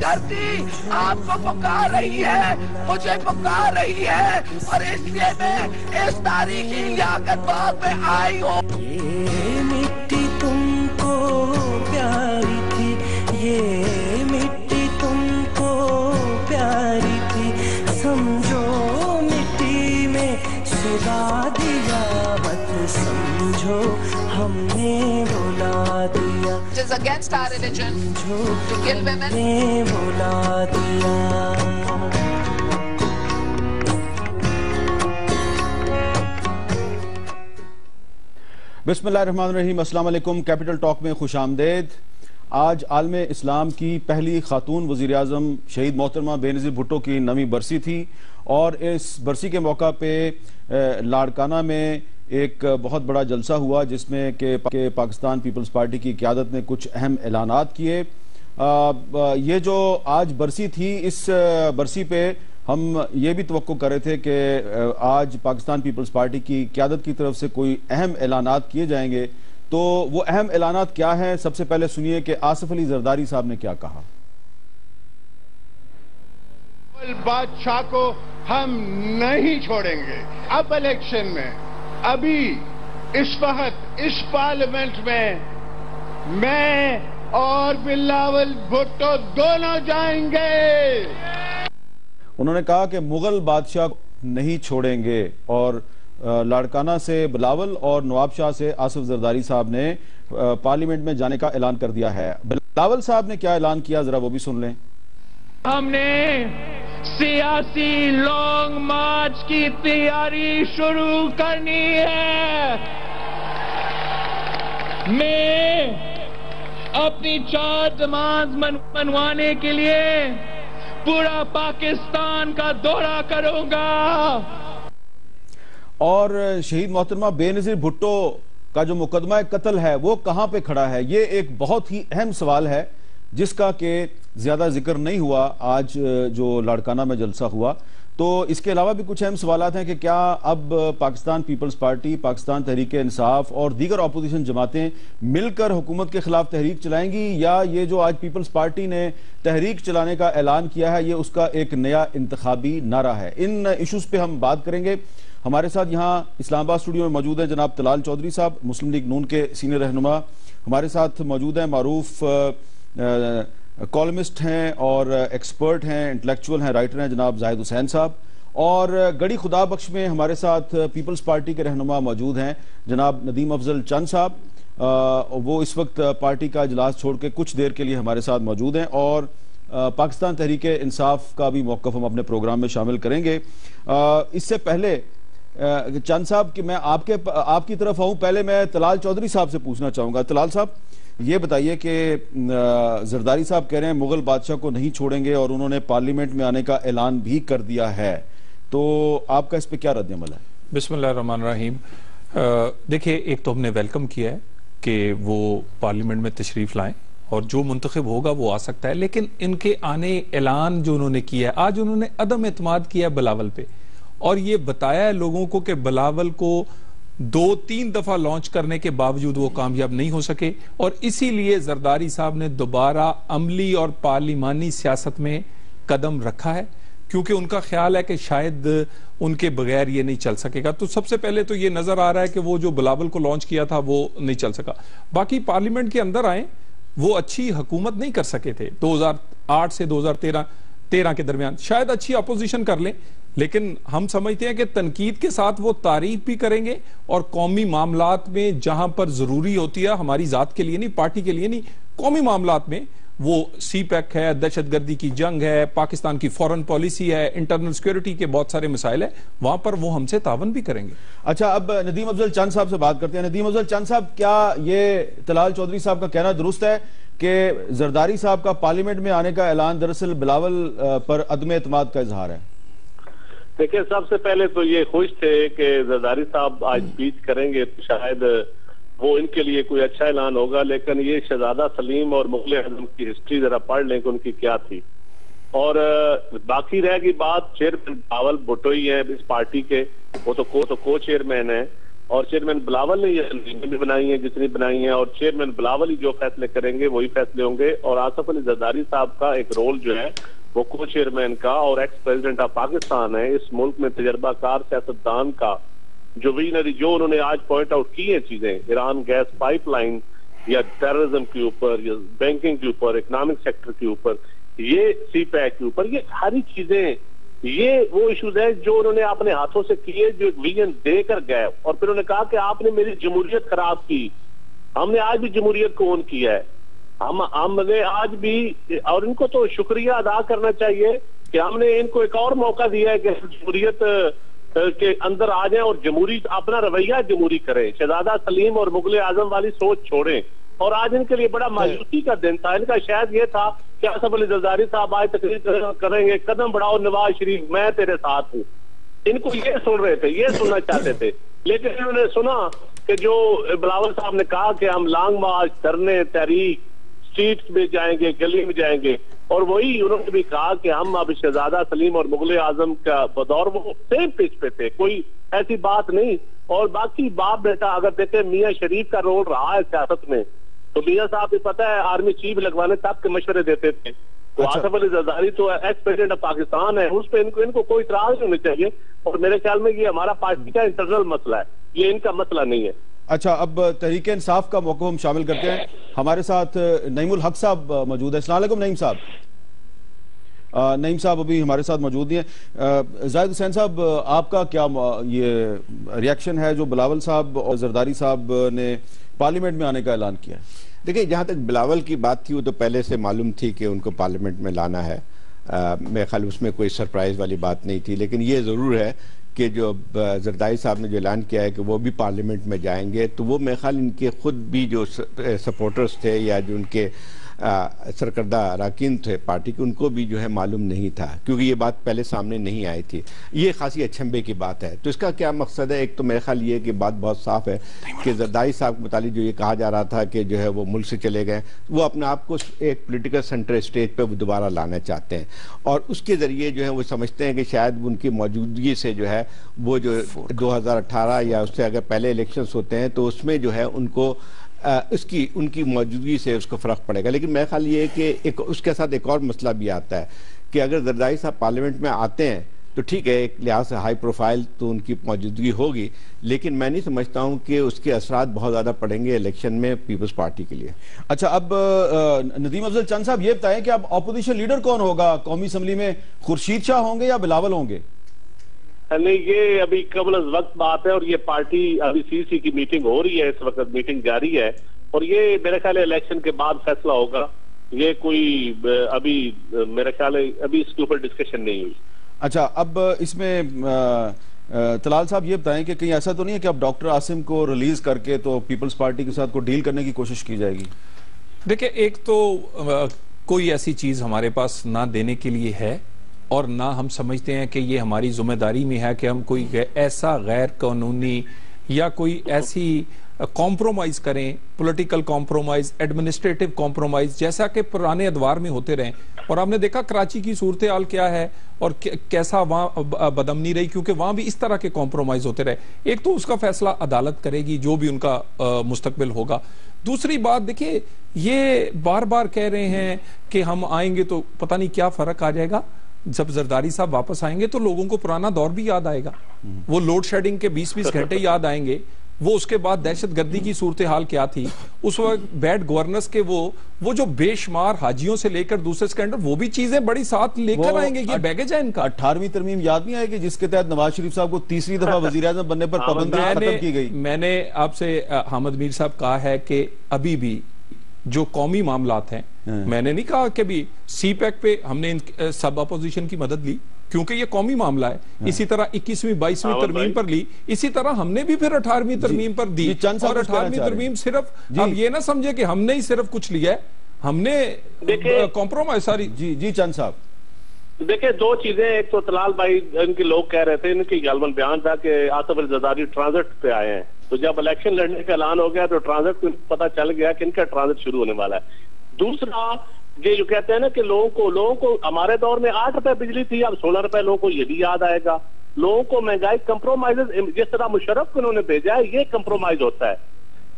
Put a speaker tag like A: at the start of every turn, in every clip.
A: धरती आपको पुकार रही है, मुझे पुकार रही है, और इसलिए मैं इस तारीखी लियाकत बाग में आई हूँ।
B: ये मिट्टी तुमको प्यारी थी, ये मिट्टी तुमको प्यारी थी, समझो मिट्टी में सुला दिया, मत समझो हमने बुला दिया।
A: It is against our religion to kill women.
B: बुला दिया।
C: बिस्मिल्लाहिर्रहमानिर्रहीम, अस्सलाम वालेकुम। कैपिटल टॉक में खुशामदेद। आज आलम इस्लाम की पहली खातून वज़ीर-ए-आज़म शहीद मोहतरमा बेनज़ीर भुट्टो की 9वीं बरसी थी, और इस बरसी के मौका पे लाड़काना में एक बहुत बड़ा जलसा हुआ जिसमें के पाकिस्तान पीपल्स पार्टी की क़यादत ने कुछ अहम ऐलानात किए। ये जो आज बरसी थी, इस बरसी पे हम ये भी तवक्को कर रहे थे कि आज पाकिस्तान पीपल्स पार्टी की क़यादत की तरफ से कोई अहम ऐलानात किए जाएंगे। तो वो अहम ऐलानात क्या हैं, सबसे पहले सुनिए कि आसिफ अली जरदारी साहब ने क्या कहा।
D: बादशाह को हम नहीं छोड़ेंगे। अब इलेक्शन में, अभी इस वक्त इस पार्लियामेंट में मैं और बिलावल भुट्टो दोनों जाएंगे।
C: उन्होंने कहा कि मुगल बादशाह नहीं छोड़ेंगे, और लाड़काना से बिलावल और नवाब शाह से आसिफ जरदारी साहब ने पार्लियामेंट में जाने का ऐलान कर दिया है। बिलावल साहब ने क्या ऐलान किया, जरा वो भी सुन लें।
E: हमने सियासी लॉन्ग मार्च की तैयारी शुरू करनी है। मैं अपनी 4 डिमांड्स मनवाने के लिए पूरा पाकिस्तान का दौरा करूंगा। और
C: शहीद मोहतरमा बेनज़ीर भुट्टो का जो मुकदमा कत्ल है वो कहां पे खड़ा है, ये एक बहुत ही अहम सवाल है जिसका कि ज्यादा जिक्र नहीं हुआ आज जो लाड़काना में जलसा हुआ। तो इसके अलावा भी कुछ अहम सवालात हैं कि क्या अब पाकिस्तान पीपल्स पार्टी, पाकिस्तान तहरीक इंसाफ और दीगर अपोजिशन जमातें मिलकर हुकूमत के खिलाफ तहरीक चलाएंगी, या ये जो आज पीपल्स पार्टी ने तहरीक चलाने का ऐलान किया है ये उसका एक नया इंतखाबी नारा है। इन इशूज पे हम बात करेंगे। हमारे साथ यहाँ इस्लामाबाद स्टूडियो में मौजूद हैं जनाब तलाल चौधरी साहब, मुस्लिम लीग नून के सीनियर रहनुमा। हमारे साथ मौजूद हैं मारूफ कॉलमिस्ट हैं और एक्सपर्ट हैं, इंटेलेक्चुअल हैं, राइटर हैं, जनाब जाहिद हुसैन साहब। और गड़ी खुदा बख्श में हमारे साथ पीपल्स पार्टी के रहनुमा मौजूद हैं जनाब नदीम अफजल चंद साहब। वो इस वक्त पार्टी का इजलास छोड़ के कुछ देर के लिए हमारे साथ मौजूद हैं, और पाकिस्तान तहरीक इंसाफ का भी मौक़िफ़ हम अपने प्रोग्राम में शामिल करेंगे। इससे पहले चंद साहब कि मैं आपकी तरफ आऊं, पहले मैं तलाल चौधरी साहब से पूछना चाहूंगा। तलाल साहब, ये बताइए कि जरदारी साहब कह रहे हैं मुगल बादशाह को नहीं छोड़ेंगे और उन्होंने पार्लियामेंट में आने का ऐलान भी कर दिया है, तो आपका इस पे क्या रद्द-ए-अमल है?
F: बिस्मिल्लाहिर्रहमानिर्रहीम। देखिए, एक तो हमने वेलकम किया है कि वो पार्लियामेंट में तशरीफ लाएं और जो मुंतखब होगा वो आ सकता है, लेकिन इनके आने ऐलान जो उन्होंने किया है, आज उन्होंने अदम एतमाद किया बिलावल पे, और ये बताया है लोगों को कि बिलावल को 2-3 दफा लॉन्च करने के बावजूद वो कामयाब नहीं हो सके, और इसीलिए जरदारी साहब ने दोबारा अमली और पार्लिमानी सियासत में कदम रखा है, क्योंकि उनका ख्याल है कि शायद उनके बगैर ये नहीं चल सकेगा। तो सबसे पहले तो ये नजर आ रहा है कि वो जो बिलावल को लॉन्च किया था वो नहीं चल सका। बाकी पार्लियामेंट के अंदर आए, वो अच्छी हुकूमत नहीं कर सके थे 2008 से 2013 के दरमियान। शायद अच्छी अपोजिशन कर लें, लेकिन हम समझते हैं कि तनकीद के साथ वो तारीफ भी करेंगे, और कौमी मामलात में जहां पर जरूरी होती है, हमारी जात के लिए नहीं, पार्टी के लिए नहीं, कौमी मामलात में वो CPEC है, दहशतगर्दी की जंग है, पाकिस्तान की फॉरेन पॉलिसी है, इंटरनल सिक्योरिटी के बहुत सारे मसाइल है, वहां पर वो हमसे तावन भी करेंगे।
C: अच्छा, अब नदीम अफजल चंद साहब से बात करते हैं। नदीम अफजल चंद साहब, क्या ये तलाल चौधरी साहब का कहना दुरुस्त है कि जरदारी साहब का पार्लियामेंट में आने का ऐलान दरअसल बिलावल पर अदम एतमाद का इजहार है?
G: देखिए, सबसे पहले तो ये खुश थे कि जरदारी साहब आज स्पीच करेंगे, तो शायद वो इनके लिए कोई अच्छा ऐलान होगा, लेकिन ये शहजादा सलीम और मुगल आजम की हिस्ट्री जरा पढ़ लें कि उनकी क्या थी। और बाकी रहेगी बात, चेयरमैन बिलावल भुट्टो ही है इस पार्टी के, वो तो को चेयरमैन है। और चेयरमैन बिलावल ने ये भी बनाई है जितनी बनाई है, और चेयरमैन बिलावल ही जो फैसले करेंगे वही फैसले होंगे। और आसिफ अली जरदारी साहब का एक रोल जो है वो को चेयरमैन का और एक्स प्रेसिडेंट ऑफ पाकिस्तान है, इस मुल्क में तजर्बाकार सियासतदान का जो विजनरी, जो उन्होंने आज पॉइंट आउट की है चीजें, ईरान गैस पाइपलाइन या टेररिज्म के ऊपर या बैंकिंग के ऊपर, इकोनॉमिक सेक्टर के ऊपर, ये CPEC के ऊपर, ये सारी चीजें, ये वो इश्यूज है जो उन्होंने अपने हाथों से किए, जो विजन देकर गए। और फिर उन्होंने कहा कि आपने मेरी जमहूरियत खराब की। हमने आज भी जमहूरियत को ओन किया है, हमने आज भी, और इनको तो शुक्रिया अदा करना चाहिए कि हमने इनको एक और मौका दिया है कि जमहूरियत के अंदर आ जाए और जमहूरी अपना रवैया जमहूरी करें, शहजादा सलीम और मुगल आजम वाली सोच छोड़ें। और आज इनके लिए बड़ा मायूसी का दिन था। इनका शायद ये था कि आसिफ अली जरदारी साहब आज तकरीर करेंगे, कदम बढ़ाओ नवाज शरीफ, मैं तेरे साथ हूँ। इनको ये सुन रहे थे, ये सुनना चाहते थे, लेकिन इन्होंने सुना कि जो बिलावल साहब ने कहा कि हम लॉन्ग मार्च, धरने, तहरीक, स्ट्रीट्स में जाएंगे, गली में जाएंगे, और वही उन्होंने भी कहा कि हम अब शहजादा सलीम और मुगल आजम का बदौर वो सेम पिच पे थे, कोई ऐसी बात नहीं। और बाकी बाप बेटा अगर देखे मियाँ शरीफ का रोल रहा है सियासत में, तो मियाँ साहब भी पता है आर्मी चीफ लगवाने तक के मशवरे देते थे। तो आसिफ अली जरदारी तो एक्स प्रेसिडेंट ऑफ पाकिस्तान है, उस पर इनको कोई इतराज नहीं होना चाहिए। और मेरे ख्याल में ये हमारा पार्टी का इंटरनल मसला है, ये इनका मसला नहीं है।
C: अच्छा, अब तहरीक इंसाफ का मौका हम शामिल करते हैं। हमारे साथ नईमुल हक साहब मौजूद है। अस्सलाम वालेकुम नईम साहब। नईम साहब अभी हमारे साथ मौजूद नहीं है। जाहिद हुसैन साहब, आपका क्या ये रिएक्शन है जो बिलावल साहब और जरदारी साहब ने पार्लियामेंट में आने का ऐलान किया?
H: देखिए, जहाँ तक बिलावल की बात थी वो तो पहले से मालूम थी कि उनको पार्लियामेंट में लाना है। मेरे ख्याल उसमें कोई सरप्राइज वाली बात नहीं थी, लेकिन ये ज़रूर है कि जो जरदारी साहब ने जो ऐलान किया है कि वो भी पार्लियामेंट में जाएंगे, तो वो मेरे ख्याल इनके खुद भी जो सपोर्टर्स थे या जो उनके सरकर्दा अरकान थे पार्टी के, उनको भी जो है मालूम नहीं था, क्योंकि ये बात पहले सामने नहीं आई थी। ये खासी अचंभे की बात है। तो इसका क्या मकसद है? एक तो मेरे ख्याल ये कि बात बहुत साफ है कि जरदारी साहब के मुतालिक जो ये कहा जा रहा था कि जो है वो मुल्क से चले गए, वो अपने आप को एक पोलिटिकल सेंटर स्टेज पर वो दोबारा लाना चाहते हैं, और उसके ज़रिए जो है वो समझते हैं कि शायद उनकी मौजूदगी से जो है वो जो 2018 या उससे अगर पहले इलेक्शंस होते हैं तो उसमें जो है उनको उनकी मौजूदगी से उसको फ़र्क पड़ेगा। लेकिन मेरा ख्याल ये है कि उसके साथ एक और मसला भी आता है कि अगर जरदारी साहब पार्लियामेंट में आते हैं तो ठीक है, एक लिहाज से हाई प्रोफाइल तो उनकी मौजूदगी होगी, लेकिन मैं नहीं समझता हूं कि उसके असरात बहुत ज़्यादा पड़ेंगे इलेक्शन में पीपल्स पार्टी के लिए।
C: अच्छा, अब नदीम अफजल चंद साहब ये बताएं कि अब ऑपोजिशन लीडर कौन होगा कौमी असम्बली में? खुर्शीद शाह होंगे या बिलावल होंगे?
G: नहीं, ये अभी कबल वक्त बात है, और ये पार्टी अभी CC की मीटिंग हो रही है, इस वक्त मीटिंग जारी है, और ये मेरे ख्याल इलेक्शन के बाद फैसला होगा। ये कोई अभी मेरे ख्याल अभी इसके ऊपर डिस्कशन नहीं हुई।
C: अच्छा, अब इसमें तलाल साहब ये बताएं कि कहीं ऐसा तो नहीं है कि अब डॉक्टर आसिम को रिलीज करके तो पीपल्स पार्टी के साथ को डील करने की कोशिश की जाएगी?
F: देखिए, एक तो कोई ऐसी चीज हमारे पास ना देने के लिए है, और ना हम समझते हैं कि ये हमारी जिम्मेदारी में है कि हम कोई ऐसा गैर कानूनी या कोई ऐसी कॉम्प्रोमाइज करें, पॉलिटिकल कॉम्प्रोमाइज, एडमिनिस्ट्रेटिव कॉम्प्रोमाइज, जैसा कि पुराने अदवार में होते रहे। और आपने देखा कराची की सूरत हाल क्या है और कैसा वहां बदमनी रही, क्योंकि वहां भी इस तरह के कॉम्प्रोमाइज होते रहे। एक तो उसका फैसला अदालत करेगी जो भी उनका मुस्तकबिल होगा। दूसरी बात, देखिए, ये बार बार कह रहे हैं कि हम आएंगे तो पता नहीं क्या फर्क आ जाएगा। जब जरदारी साहब वापस आएंगे तो लोगों को पुराना दौर भी याद आएगा, वो लोड शेडिंग के 20-20 घंटे याद आएंगे, वो उसके बाद दहशतगर्दी की सूरत हाल क्या थी, उस वक्त बैड गवर्नेंस के वो जो बेशुमार हाजियों से लेकर दूसरे स्कैंडल, वो भी चीजें बड़ी साथ लेकर आएंगे। ये बैगेज है इनका।
C: 18वीं तरमीम याद नहीं आएगी जिसके तहत नवाज शरीफ साहब को तीसरी दफा वजीर आज़म बनने पर पाबंदी खत्म की गई? मैंने
F: आपसे हामिद मीर साहब कहा है कि अभी भी जो कौमी मामलात हैं, मैंने नहीं कहा कि भी CPEC पे हमने सब अपोजिशन की मदद ली क्योंकि ये कौमी मामला है, इसी तरह 21वीं 22वीं तरमीम पर ली, इसी तरह हमने भी फिर 18वीं तरमीम पर दी। और 18वीं तरमीम सिर्फ अब ये ना समझे कि हमने ही सिर्फ कुछ लिया है, हमने कॉम्प्रोमाइज सारी।
C: जी चंद साहब,
G: देखिए, दो चीजें। एक तो तलाल भाई, इनके लोग कह रहे थे, इनकी गालबन बयान था कि आसिफ अली जरदारी ट्रांजिट पे आए हैं, तो जब इलेक्शन लड़ने का ऐलान हो गया तो ट्रांजिट को पता चल गया कि इनका ट्रांजिट शुरू होने वाला है। दूसरा, ये जो कहते हैं ना कि लोगों को हमारे दौर में 8 रुपए बिजली थी, अब 16 रुपए लोगों को ये भी याद आएगा। लोगों को महंगाई कंप्रोमाइज, जिस तरह मुशर्रफ को उन्होंने भेजा है ये कंप्रोमाइज होता है।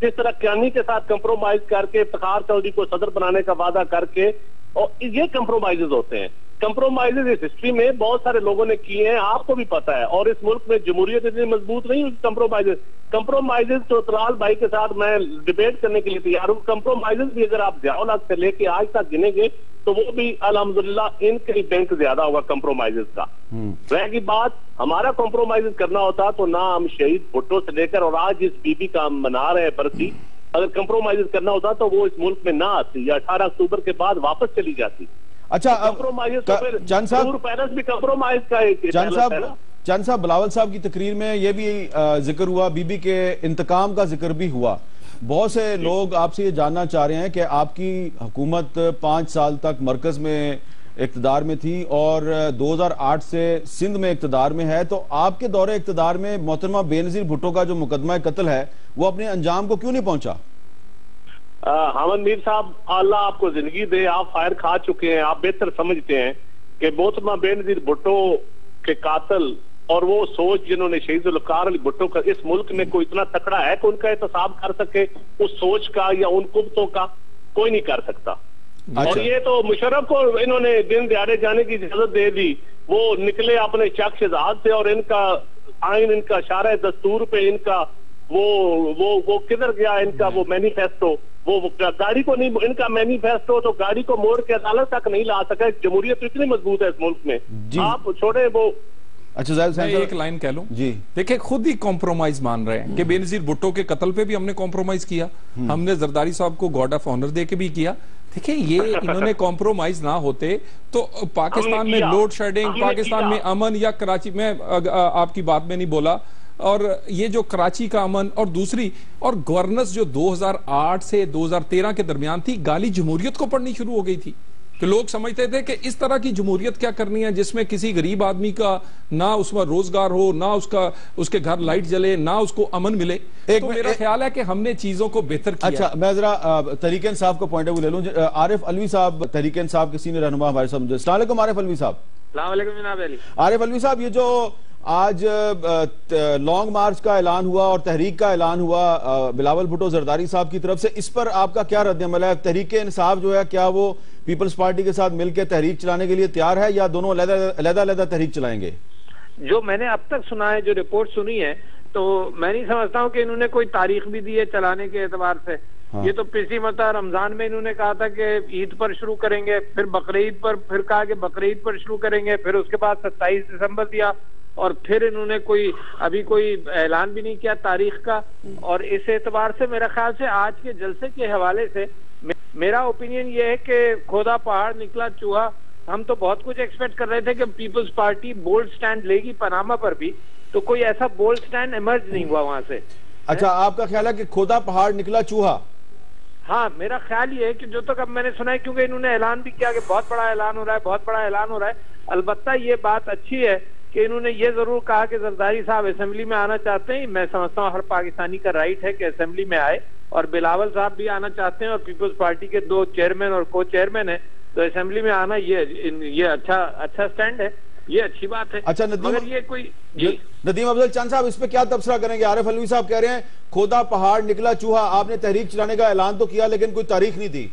G: जिस तरह क्यानी के साथ कंप्रोमाइज करके इफ्तिखार चौधरी को सदर बनाने का वादा करके, और ये कंप्रोमाइजेज होते हैं। कंप्रोमाइजेज इस हिस्ट्री में बहुत सारे लोगों ने किए हैं, आपको भी पता है। और इस मुल्क में जमहूरियत इतनी मजबूत नहीं हुई। कंप्रोमाइजेज तो तलाल भाई के साथ मैं डिबेट करने के लिए तैयार हूँ। कंप्रोमाइजेज भी अगर आप ज़ियाउल से लेके आज तक गिनेंगे तो वो भी अल्हम्दुलिल्लाह इनके बैंक ज्यादा होगा कंप्रोमाइजेज का। रहेगी बात हमारा कंप्रोमाइज करना होता तो ना हम शहीद भुट्टो से लेकर और आज इस बीबी का हम मना रहे हैं बरसी, अगर कंप्रोमाइज करना होता तो वो इस मुल्क में ना आती या 18 अक्टूबर के बाद वापस चली जाती।
C: अच्छा,
G: कंप्रोमाइज तो फिर
C: चंद साहब,
G: पैलेस भी कंप्रोमाइज का एक
C: चंद साहब बिलावल साहब की तकरीर में यह भी जिक्र हुआ, बीबी के इंतकाम का जिक्र भी हुआ। बहुत से लोग आपसे ये जानना चाह रहे हैं कि आपकी हुकूमत 5 साल तक मरकज में इक्तदार में थी और 2008 से सिंध में इक्तदार में है, तो आपके दौरे इक्तदार में मोहतरमा बेनजीर भुट्टो का जो मुकदमा कत्ल है वो अपने अंजाम को क्यों नहीं पहुंचा?
G: हामिद मीर साहब, अल्लाह आपको जिंदगी दे, आप फायर खा चुके हैं, आप बेहतर समझते हैं कि मोहतरमा बेनजीर भुट्टो के कातिल और वो सोच जिन्होंने शहीद वकार अली भुट्टो का, इस मुल्क में कोई इतना तकड़ा है कि उनका एहतसाब कर सके उस सोच का या उन कुब्तों का? कोई नहीं कर सकता। और ये तो मुशर्रफ को इन्होंने दिन दिहाड़े जाने की इजाजत दे दी, वो निकले अपने चक शहजाद से और इनका आइन, इनका शारा दस्तूर पे इनका वो किधर गया इनका वो मैनिफेस्टो, वो गाड़ी को नहीं, इनका मैनिफेस्टो तो गाड़ी को मोड़ के अदालत तक नहीं ला सका। जमहूरियत इतनी मजबूत है इस मुल्क में, आप छोड़े वो।
F: अच्छा, मैं एक लाइन कह लूं जी, देखिए खुद ही कॉम्प्रोमाइज मान रहे हैं कि बेनजीर भुट्टो के कत्ल पे भी हमने कॉम्प्रोमाइज किया, हमने जरदारी साहब को गॉड ऑफ ऑनर दे के भी किया। देखिए ये इन्होंने कॉम्प्रोमाइज ना होते तो पाकिस्तान में लोड शेडिंग, पाकिस्तान में अमन, या कराची में आपकी बात में नहीं बोला, और ये जो कराची का अमन और दूसरी और गवर्नेंस जो 2008 से 2013 के दरमियान थी, गाली जमहूरियत को पड़नी शुरू हो गई थी कि लोग समझते थे कि इस तरह की जमहूरियत क्या करनी है जिसमें किसी गरीब आदमी का ना उसमें रोजगार हो, ना उसके घर लाइट जले, ना उसको अमन मिले। तो मेरा ख्याल है कि हमने चीजों को बेहतर किया।
C: अच्छा, मैं जरा तहरीक इंसाफ का पॉइंट ऑफ व्यू ले लूं। आरिफ अलवी साहब तहरीक इंसाफ के सीनियर रहनुमा हमारे साथ। अस्सलाम वालेकुम आरिफ अलवी साहब। आरिफ अलवी साहब, ये जो आज लॉन्ग मार्च का ऐलान हुआ और तहरीक का ऐलान हुआ बिलावल भुट्टो जरदारी साहब की तरफ से, इस पर आपका क्या रद्द-ए-अमल है? तहरीक इंसाफ जो है क्या वो पीपल्स पार्टी के साथ मिलकर तहरीक चलाने के लिए तैयार है या दोनों अलग-अलग तहरीक चलाएंगे?
I: जो मैंने अब तक सुना है, जो रिपोर्ट सुनी है, तो मैं नहीं समझता हूँ कि इन्होंने कोई तारीख भी दी है चलाने के एतबार से। हाँ। ये तो पिछली मरतबा रमजान में इन्होंने कहा था कि ईद पर शुरू करेंगे, फिर बकरीद पर, फिर कहा कि बकरीद पर शुरू करेंगे, फिर उसके बाद 27 दिसंबर दिया, और फिर इन्होंने अभी कोई ऐलान भी नहीं किया तारीख का। और इस एतबार से मेरा ख्याल से आज के जलसे के हवाले से मेरा ओपिनियन ये है कि खोदा पहाड़ निकला चूहा। हम तो बहुत कुछ एक्सपेक्ट कर रहे थे कि पीपल्स पार्टी बोल्ड स्टैंड लेगी पनामा पर भी, तो कोई ऐसा बोल्ड स्टैंड इमर्ज नहीं हुआ वहां से।
C: अच्छा, आपका ख्याल है कि खोदा पहाड़ निकला चूहा?
I: हाँ, मेरा ख्याल ये है कि जो तक अब मैंने सुना है, क्योंकि इन्होंने ऐलान भी किया कि बहुत बड़ा ऐलान हो रहा है, बहुत बड़ा ऐलान हो रहा है। अलबत्ता ये बात अच्छी है कि इन्होंने ये जरूर कहा कि जरदारी साहब असेंबली में आना चाहते हैं। मैं समझता हूँ हर पाकिस्तानी का राइट है कि असेंबली में आए, और बिलावल साहब भी आना चाहते हैं, और पीपल्स पार्टी के 2 चेयरमैन और को चेयरमैन है, तो असेंबली में आना ये अच्छा स्टैंड है, ये अच्छी बात है।
C: अच्छा, नदीम अफजल चंद साहब, इस पे क्या तबसरा करेंगे? आरिफ अलवी साहब कह रहे हैं खोदा पहाड़ निकला चूहा, आपने तहरीक चलाने का ऐलान तो किया लेकिन कोई तारीख नहीं दी।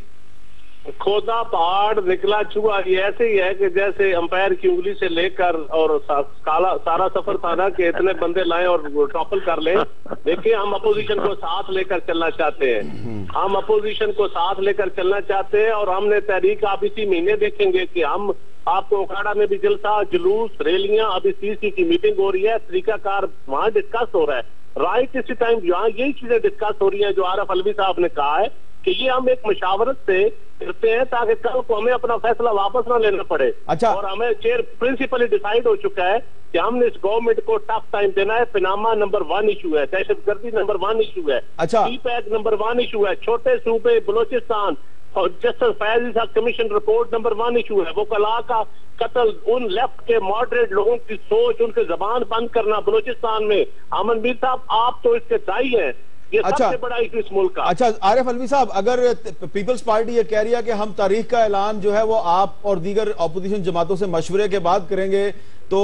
G: खोदा पहाड़ निकला चूहा ये ऐसे ही है कि जैसे अंपायर की उंगली से लेकर और सारा सफर था ना कि इतने बंदे लाएं और टॉपल कर लें। देखिए, हम अपोजिशन को साथ लेकर चलना चाहते हैं, हम अपोजिशन को साथ लेकर चलना चाहते हैं, और हमने तहरीक आप इसी महीने देखेंगे कि हम आपको ओकाड़ा में भी जलसा, जुलूस, रैलियां, अभी CC की मीटिंग हो रही है, तरीकाकार वहां डिस्कस हो रहा है। राइट इसी टाइम यहाँ यही चीजें डिस्कस हो रही है जो आरिफ अलवी साहब ने कहा है कि ये हम एक मशावरत से करते हैं ताकि कल को हमें अपना फैसला वापस ना लेना पड़े। अच्छा, और हमें चेयर प्रिंसिपली डिसाइड हो चुका है कि हमने इस गवर्नमेंट को टफ टाइम देना है। पनामा नंबर 1 इशू है, दहशतगर्दी नंबर 1 इशू है, PPAC नंबर 1 इशू है, छोटे सूबे बलोचिस्तान और जस्टिस फैज इसा कमीशन रिपोर्ट नंबर 1 इशू है, वो कला का कत्ल, उन लेफ्ट के मॉडरेट लोगों की सोच, उनके जबान बंद करना बलोचिस्तान में। अमन मीर साहब, आप तो इसके दाई हैं, ये
C: अच्छा,
G: सबसे बड़ा इशू इस मुल्क का।
C: अच्छा आरिफ अलवी साहब, अगर पीपल्स पार्टी ये कह रही है कि हम तारीख का ऐलान जो है वो आप और दीगर अपोजिशन जमातों से मशवरे के बाद करेंगे, तो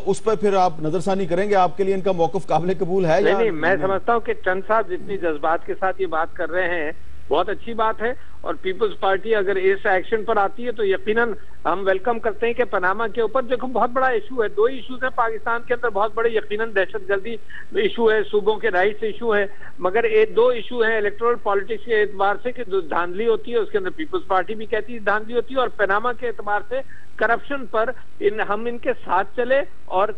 C: उस पर फिर आप नजरसानी करेंगे? आपके लिए इनका मौकफ काबिल कबूल है?
I: नहीं, मैं समझता हूँ कि चंद साहब जितनी जज्बात के साथ ये बात कर रहे हैं बहुत अच्छी बात है, और पीपल्स पार्टी अगर इस एक्शन पर आती है तो यकीनन हम वेलकम करते हैं कि पनामा के ऊपर देखो बहुत बड़ा इशू है, 2 इश्यूज है पाकिस्तान के अंदर बहुत बड़े, यकीनन दहशतगर्दी इशू है, सूबों के राइट्स इशू है, मगर ये 2 इशू है इलेक्टोरल पॉलिटिक्स के एतबार से कि धांधली होती है, उसके अंदर पीपल्स पार्टी भी कहती है धांधली होती है, और पनामा के एतबार से करप्शन पर हम इनके साथ चले और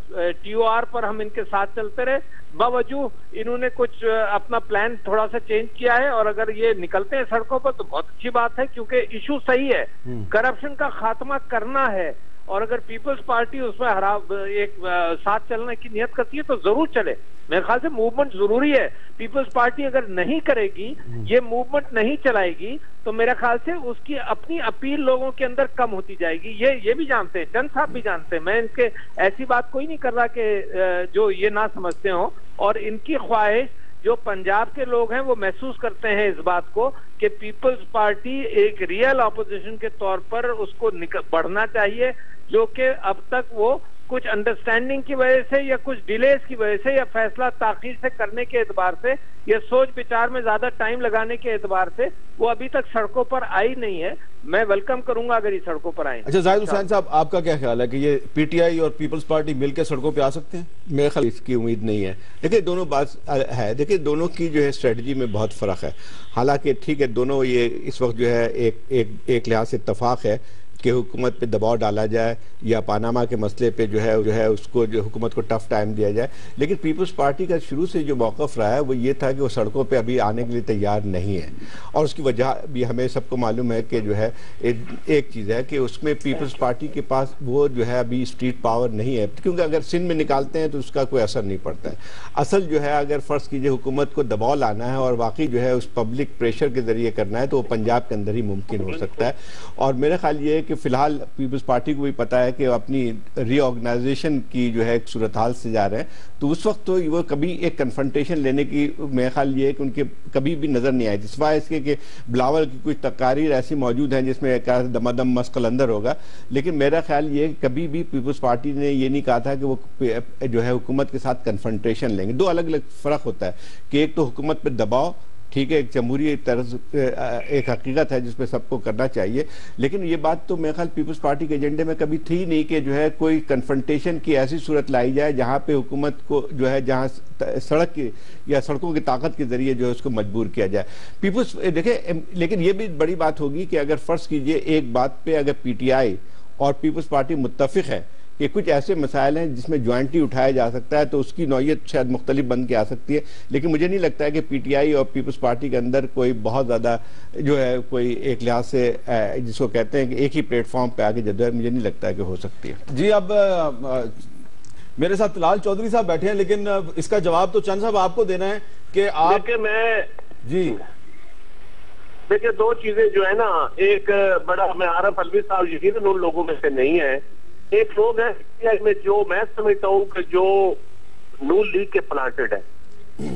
I: TOR पर हम इनके साथ चलते रहे। बावजूद इन्होंने कुछ अपना प्लान थोड़ा सा चेंज किया है, और अगर ये निकलते हैं सड़कों पर तो बहुत अच्छी बात है, क्योंकि इशू सही है, करप्शन का खात्मा करना है, और अगर पीपल्स पार्टी उसमें एक साथ चलने की नियत करती है तो जरूर चले। मेरे ख्याल से मूवमेंट जरूरी है। पीपल्स पार्टी अगर नहीं करेगी, ये मूवमेंट नहीं चलाएगी, तो मेरे ख्याल से उसकी अपनी अपील लोगों के अंदर कम होती जाएगी। ये भी जानते हैं, चंद साहब भी जानते हैं, मैं इनके ऐसी बात कोई नहीं कर रहा कि जो ये ना समझते हो, और इनकी ख्वाहिश जो पंजाब के लोग हैं वो महसूस करते हैं इस बात को कि पीपल्स पार्टी एक रियल ऑपोजिशन के तौर पर उसको बढ़ना चाहिए, जो कि अब तक वो कुछ अंडरस्टैंडिंग की वजह से या कुछ डिलेज की वजह से या फैसला ताखीर से करने के एतबार से या सोच विचार में ज्यादा टाइम लगाने के एतबार से वो अभी तक सड़कों पर आई नहीं है। मैं वेलकम करूंगा अगर ये सड़कों पर आए।
C: अच्छा जाहिद हुसैन साहब, आपका क्या ख्याल है कि ये PTI और पीपल्स पार्टी मिलकर सड़कों पे आ सकते हैं?
H: मेरे ख्याल इसकी उम्मीद नहीं है। देखिए दोनों बात है, देखिए दोनों की जो है स्ट्रेटजी में बहुत फर्क है। हालांकि ठीक है, दोनों ये इस वक्त जो है एक लिहाज से इत्तफाक है कि हुकूमत पे दबाव डाला जाए या पनामा के मसले पे जो है उसको जो हुकूमत को टफ टाइम दिया जाए, लेकिन पीपल्स पार्टी का शुरू से जो मौक़िफ़ रहा है वो ये था कि वो सड़कों पे अभी आने के लिए तैयार नहीं है, और उसकी वजह भी हमें सबको मालूम है कि जो है एक चीज़ है कि उसमें पीपल्स पार्टी के पास वो जो है अभी स्ट्रीट पावर नहीं है, क्योंकि अगर सिंध में निकालते हैं तो उसका कोई असर नहीं पड़ता है। असल जो है अगर फ़र्ज़ कीजिए हुकूमत को दबाव लाना है और वाकई जो है उस पब्लिक प्रेशर के ज़रिए करना है तो वो पंजाब के अंदर ही मुमकिन हो सकता है। और मेरा ख्याल ये है कि फिलहाल पीपल्स पार्टी को भी पता है कि अपनी रीऑर्गेनाइजेशन की जो है एक सूरत हाल से जा रहे हैं, तो उस वक्त तो वो कभी एक कन्फ्रंटेशन लेने की मेरा ख्याल ये है कि उनके कभी भी नजर नहीं आई, सिवाय इसके कि बिलावल की कुछ तकारीर ऐसी मौजूद हैं जिसमें दमादम मस्कलंदर होगा, लेकिन मेरा ख्याल ये कभी भी पीपल्स पार्टी ने ये नहीं कहा था कि वो जो है हुकूमत के साथ कन्फ्रंटेशन लेंगे। 2 अलग अलग फर्क होता है कि एक तो हुकूमत पर दबाव, ठीक है, एक जमहूरी तर्ज एक हकीकत है जिसपे सबको करना चाहिए, लेकिन ये बात तो मेरे ख्याल पीपल्स पार्टी के एजेंडे में कभी थी नहीं कि जो है कोई कन्फ्रंटेशन की ऐसी सूरत लाई जाए जहां पे हुकूमत को जो है जहां सड़क की या सड़कों की ताकत के जरिए जो है उसको मजबूर किया जाए। पीपल्स देखिए, लेकिन ये भी बड़ी बात होगी कि अगर फर्ज कीजिए एक बात पे अगर PTI और पीपल्स पार्टी मुत्तफिक है कि कुछ ऐसे मसाइल हैं जिसमें ज्वाइंटली उठाया जा सकता है तो उसकी नौयत शायद मुख्तलिफ बन के आ सकती है, लेकिन मुझे नहीं लगता है कि PTI और पीपल्स पार्टी के अंदर कोई बहुत ज़्यादा जो है कोई एक लिहाज से जिसको कहते हैं कि एक ही प्लेटफॉर्म पे आगे जदोजहद मुझे नहीं लगता है कि हो सकती है।
C: जी, अब मेरे साथ तलाल चौधरी साहब बैठे हैं, लेकिन इसका जवाब तो चंद साहब आपको देना है कि आप
G: देखिए 2 चीजें जो है ना, एक बड़ा मैं आरिफ अलवी साहब यकीनन उन लोगों में से नहीं है, एक लोग है में जो मैं समझता हूँ कि जो नून लीग के प्लांटेड है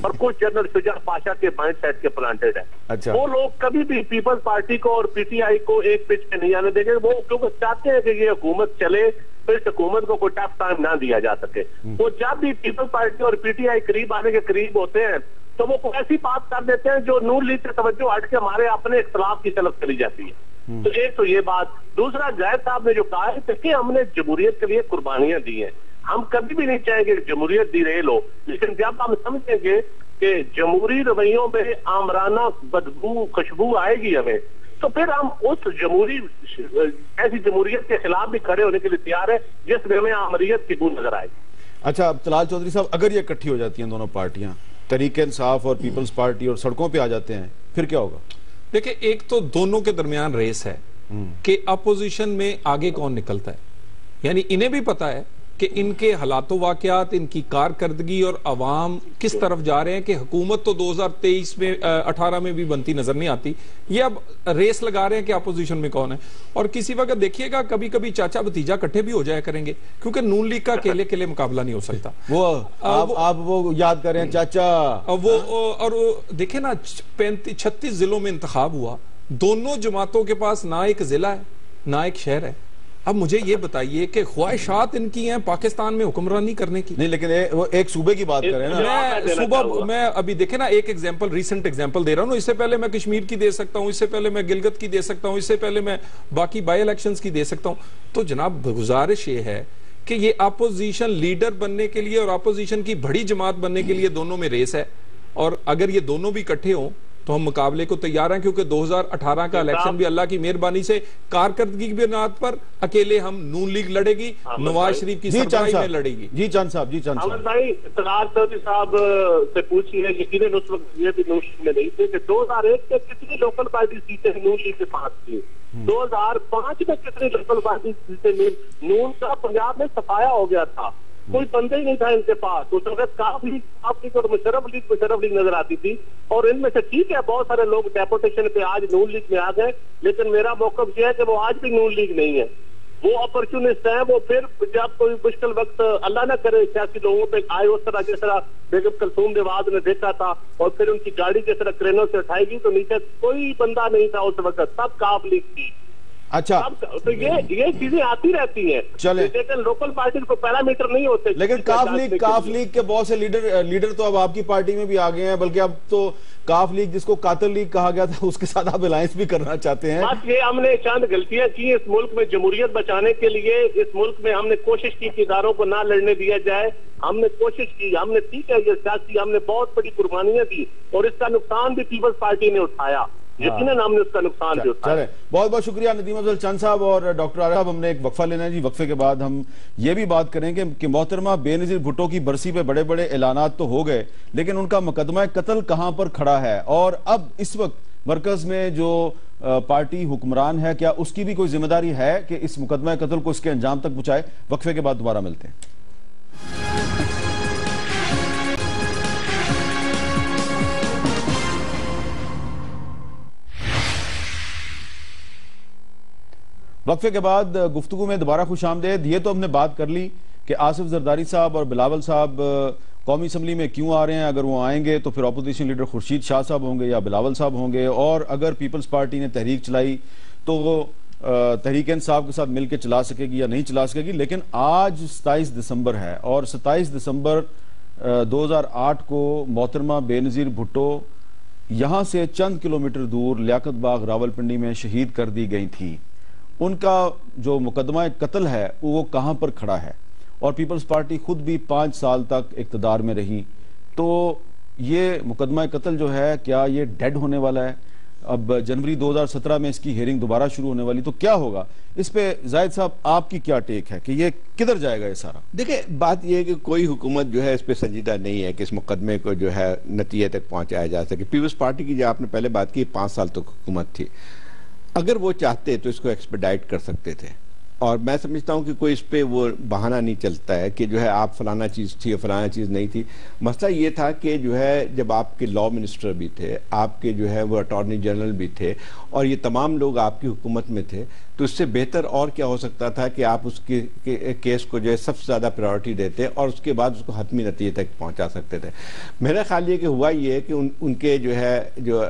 G: और कुछ जनरल शुजा पाशा के माइंड सेट के प्लांटेड है।
C: अच्छा। वो
G: लोग कभी भी पीपल्स पार्टी को और PTI को एक पिच पे नहीं आने देंगे, वो क्योंकि चाहते हैं कि ये हुकूमत चले, फिर हुकूमत को कोई टफ टाइम ना दिया जा सके। वो जब भी पीपल्स पार्टी और PTI करीब आने के करीब होते हैं तो वो ऐसी बात कर देते हैं जो नून लीग से तवज्जो हट के हमारे अपने इख्तलाफ की तरफ चली जाती है। तो एक तो ये बात, दूसरा जायद साहब ने जो कहा है कि हमने जमहूरियत के लिए कुर्बानियां दी हैं, हम कभी भी नहीं चाहेंगे जमहूरियत दी रहे लो, लेकिन जब हम समझेंगे कि जमहूरी रवैयों में आमराना बदबू खुशबू आएगी हमें, तो फिर हम उस ऐसी जमहूरियत के खिलाफ भी खड़े होने के लिए तैयार है जिसमें हमें आमरीयत की बू नजर आएगी।
C: अच्छा, अब तलाल चौधरी साहब, अगर ये इकट्ठी हो जाती हैं दोनों पार्टियां, तरीके इंसाफ और पीपल्स पार्टी, और सड़कों पे आ जाते हैं, फिर क्या होगा?
F: देखिए, एक तो दोनों के दरमियान रेस है कि अपोजिशन में आगे कौन निकलता है, यानी इन्हें भी पता है कि इनके हालातों वाकयात, इनकी कारकर्दगी और अवाम किस तरफ जा रहे हैं कि हुकूमत तो 2023 में 18 में भी बनती नजर नहीं आती, ये अब रेस लगा रहे हैं कि अपोजिशन में कौन है। और किसी वक्त देखिएगा कभी कभी चाचा भतीजा इकट्ठे भी हो जाया करेंगे, क्योंकि नून लीग का अकेले मुकाबला नहीं हो सकता।
C: आप वो याद करें चाचा,
F: और देखे ना 36 जिलों में इंतखाब हुआ, दोनों जमातों के पास ना एक जिला है ना एक शहर है। अब मुझे ये बताइए कि ख्वाहिशात इनकी हैं पाकिस्तान में हुक्मरानी करने की।
C: नहीं, लेकिन वो एक सूबे की बात करें ना।
F: मैं अभी देखे ना एक एग्जांपल, रीसेंट एग्जांपल दे रहा हूं, इससे पहले मैं कश्मीर की दे सकता हूं, इससे पहले मैं गिलगित की दे सकता हूं, इससे पहले मैं बाकी बाई इलेक्शंस की दे सकता हूं। तो जनाब गुजारिश ये है कि ये अपोजिशन लीडर बनने के लिए और अपोजिशन की बड़ी जमात बनने के लिए दोनों में रेस है, और अगर ये दोनों भी इकट्ठे हों तो हम मुकाबले को तैयार हैं, क्योंकि 2018 का इलेक्शन भी अल्लाह की मेहरबानी से कारकर्दगी की बुनियाद पर अकेले हम नून लीग लड़ेगी, नवाज शरीफ की सरबराही में लड़ेगी।
C: जी चांद साहब, जी चांद साहब।
G: भाई इफ्तिखार चौधरी साहब से पूछिए, यकीनन उस वक्त ये भी नून लीग में नहीं थे कि 2001 में कितनी लोकल पार्टी सीटें नून लीग के पास थी, 2005 में कितनी लोकल पार्टी सीटें नून का पंजाब में सफाया हो गया था, कोई बंदे ही नहीं था इनके पास। उस वक्त काफ लीग और मुशर्रफ लीग नजर आती थी, और इनमें से ठीक है बहुत सारे लोग डेपुटेशन पे आज नून लीग में आ गए, लेकिन मेरा मौकफ यह है कि वो आज भी नून लीग नहीं है, वो अपॉर्चुनिस्ट है। वो फिर जब कोई मुश्किल वक्त अल्लाह ना करे सियासी लोगों पे आए, उस तरह जिस तरह बेगम कलसूम नवाज ने देखा था, और फिर उनकी गाड़ी जिस तरह क्रेनों से उठाएगी, तो नीचे कोई बंदा नहीं था उस वक्त, सब काफ लीग थी।
C: अच्छा,
G: तो ये चीजें आती रहती हैं,
C: चले,
G: लेकिन लोकल पार्टी को पैरामीटर नहीं होते।
C: लेकिन काफ लीग के बहुत से लीडर तो अब आपकी पार्टी में भी आ गए हैं, बल्कि अब तो काफ लीग जिसको कातिल लीग कहा गया था उसके साथ आप अलायंस भी करना चाहते हैं।
G: बस ये हमने चंद गलतियां की इस मुल्क में जमहूरियत बचाने के लिए। इस मुल्क में हमने कोशिश की कि इदारों को ना लड़ने दिया जाए, हमने कोशिश की, हमने ठीक है ये सियासी हमने बहुत बड़ी कुर्बानियां दी, और इसका नुकसान भी पीपल्स पार्टी ने उठाया, यकीनन हमने उसका नुकसान भी उठाया।
C: बहुत बहुत शुक्रिया नदीम अफजल चंद साहब और डॉक्टर आरिफ साहब। हमने एक वक्फा लेना है जी, वक्फे के बाद हम ये भी बात करेंगे कि मोहतरमा बेनजीर भुट्टो की बरसी पे बड़े बड़े ऐलानात तो हो गए, लेकिन उनका मुकदमा कत्ल कहां पर खड़ा है, और अब इस वक्त मरकज में जो पार्टी हुक्मरान है, क्या उसकी भी कोई जिम्मेदारी है कि इस मुकदमा कत्ल को इसके अंजाम तक पहुंचाए। वक्फे के बाद दोबारा मिलते हैं। वक्फे के बाद गुफ्तगू में दोबारा खुशामदेद। ये तो हमने बात कर ली कि आसिफ जरदारी साहब और बिलावल साहब कौमी असम्बली में क्यों आ रहे हैं। अगर वो आएंगे तो फिर अपोजिशन लीडर खुर्शीद शाह साहब होंगे या बिलावल साहब होंगे, और अगर पीपल्स पार्टी ने तहरीक चलाई तो वो तहरीक इंसाफ के साथ मिलकर चला सकेगी या नहीं चला सकेगी। लेकिन आज 27 दिसंबर है, और 27 दिसंबर 2008 को मोहतरमा बेनजीर भुट्टो यहां से चंद किलोमीटर दूर लियाकत बाग रावलपिंडी में शहीद कर दी गई थी। उनका जो मुकदमा कत्ल है वो कहां पर खड़ा है, और पीपल्स पार्टी खुद भी 5 साल तक इक्तदार में रही, तो ये मुकदमा कत्ल जो है क्या ये डेड होने वाला है। अब जनवरी 2017 में इसकी हियरिंग दोबारा शुरू होने वाली, तो क्या होगा इस पे जाहिद साहब आपकी क्या टेक है कि ये किधर जाएगा ये सारा।
H: देखिए बात यह है कि कोई हुकूमत जो है इस पे संजीदा नहीं है कि इस मुकदमे को जो है नतीजे तक पहुंचाया जा सके। पीपल्स पार्टी की जो आपने पहले बात की 5 साल तक हुकूमत थी, अगर वो चाहते तो इसको एक्सपेडाइट कर सकते थे, और मैं समझता हूं कि कोई इस पे वो बहाना नहीं चलता है कि जो है आप फलाना चीज़ थी और फलाना चीज़ नहीं थी। मसला ये था कि जो है जब आपके लॉ मिनिस्टर भी थे, आपके जो है वो अटॉर्नी जनरल भी थे, और ये तमाम लोग आपकी हुकूमत में थे, तो इससे बेहतर और क्या हो सकता था कि आप उसके केस को जो है सबसे ज़्यादा प्रायोरिटी देते और उसके बाद उसको हतमी नतीजे तक पहुंचा सकते थे। मेरा ख्याल ये कि हुआ ये है कि उनके जो है जो